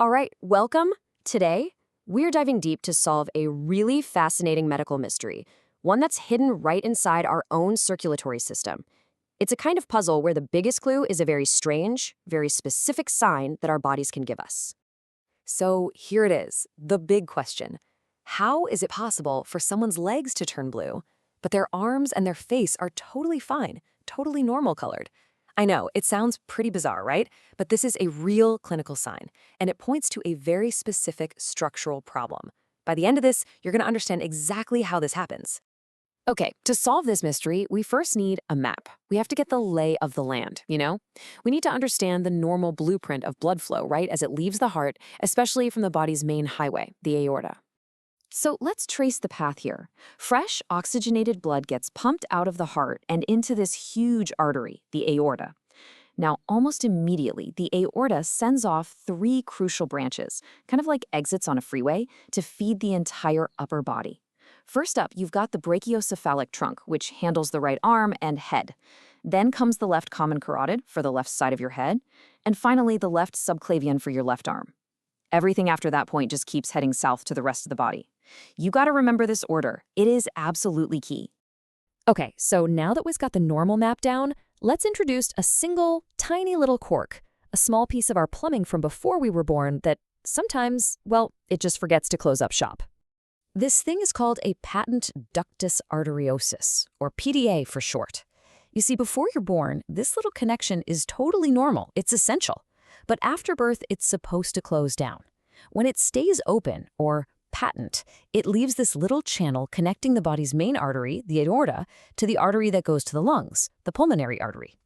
All right, welcome. Today, we're diving deep to solve a really fascinating medical mystery, one that's hidden right inside our own circulatory system. It's a kind of puzzle where the biggest clue is a very strange, very specific sign that our bodies can give us. So here it is, the big question. How is it possible for someone's legs to turn blue, but their arms and their face are totally fine, totally normal colored? I know, it sounds pretty bizarre, right? But this is a real clinical sign, and it points to a very specific structural problem. By the end of this, you're going to understand exactly how this happens. Okay, to solve this mystery, we first need a map. We have to get the lay of the land, you know? We need to understand the normal blueprint of blood flow, right, as it leaves the heart, especially from the body's main highway, the aorta. So let's trace the path here. Fresh, oxygenated blood gets pumped out of the heart and into this huge artery, the aorta. Now, almost immediately, the aorta sends off three crucial branches, kind of like exits on a freeway, to feed the entire upper body. First up, you've got the brachiocephalic trunk, which handles the right arm and head. Then comes the left common carotid for the left side of your head, and finally the left subclavian for your left arm. Everything after that point just keeps heading south to the rest of the body. You got to remember this order. It is absolutely key. Okay, so now that we've got the normal map down, let's introduce a single, tiny little quirk, a small piece of our plumbing from before we were born that sometimes, well, it just forgets to close up shop. This thing is called a Patent Ductus Arteriosus, or PDA for short. You see, before you're born, this little connection is totally normal. It's essential. But after birth, it's supposed to close down. When it stays open, or patent, it leaves this little channel connecting the body's main artery, the aorta, to the artery that goes to the lungs, the pulmonary artery.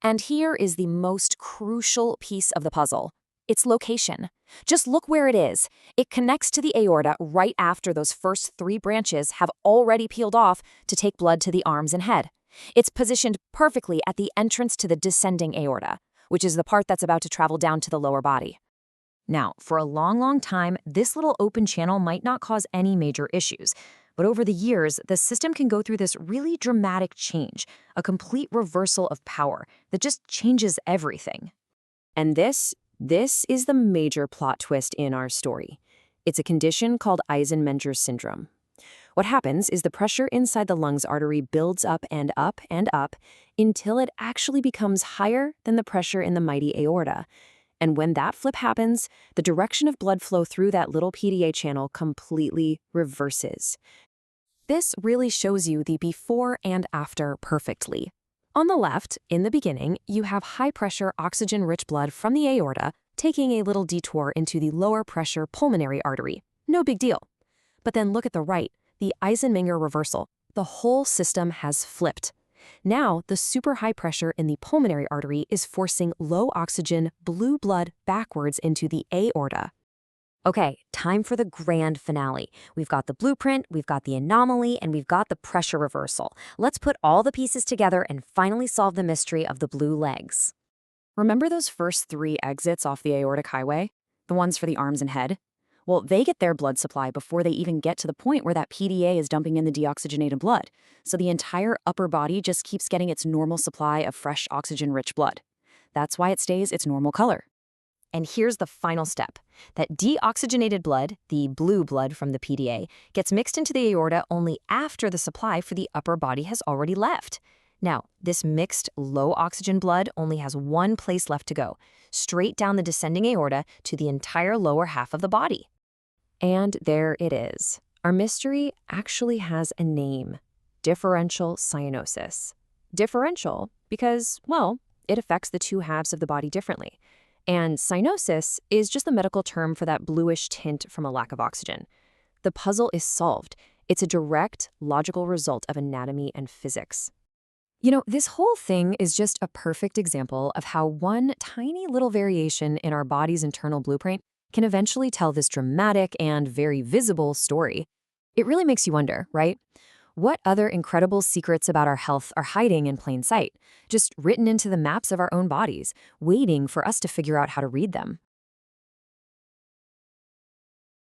And here is the most crucial piece of the puzzle. Its location. Just look where it is. It connects to the aorta right after those first three branches have already peeled off to take blood to the arms and head. It's positioned perfectly at the entrance to the descending aorta, which is the part that's about to travel down to the lower body. Now, for a long time, this little open channel might not cause any major issues, but over the years, the system can go through this really dramatic change, a complete reversal of power that just changes everything. And this is the major plot twist in our story. It's a condition called Eisenmenger syndrome. What happens is the pressure inside the lungs artery builds up and up and up until it actually becomes higher than the pressure in the mighty aorta. And when that flip happens, the direction of blood flow through that little PDA channel completely reverses. This really shows you the before and after perfectly. On the left, in the beginning, you have high-pressure, oxygen-rich blood from the aorta taking a little detour into the lower-pressure pulmonary artery. No big deal. But then look at the right, the Eisenmenger reversal. The whole system has flipped. Now, the super high pressure in the pulmonary artery is forcing low oxygen, blue blood backwards into the aorta. Okay, time for the grand finale. We've got the blueprint, we've got the anomaly, and we've got the pressure reversal. Let's put all the pieces together and finally solve the mystery of the blue legs. Remember those first three exits off the aortic highway? The ones for the arms and head? Well, they get their blood supply before they even get to the point where that PDA is dumping in the deoxygenated blood. So the entire upper body just keeps getting its normal supply of fresh oxygen-rich blood. That's why it stays its normal color. And here's the final step. That deoxygenated blood, the blue blood from the PDA, gets mixed into the aorta only after the supply for the upper body has already left. Now, this mixed low oxygen blood only has one place left to go, straight down the descending aorta to the entire lower half of the body. And there it is. Our mystery actually has a name: differential cyanosis. Differential because, well, it affects the two halves of the body differently. And cyanosis is just the medical term for that bluish tint from a lack of oxygen. The puzzle is solved. It's a direct, logical result of anatomy and physics. You know, this whole thing is just a perfect example of how one tiny little variation in our body's internal blueprint can eventually tell this dramatic and very visible story. It really makes you wonder, right? What other incredible secrets about our health are hiding in plain sight, just written into the maps of our own bodies, waiting for us to figure out how to read them?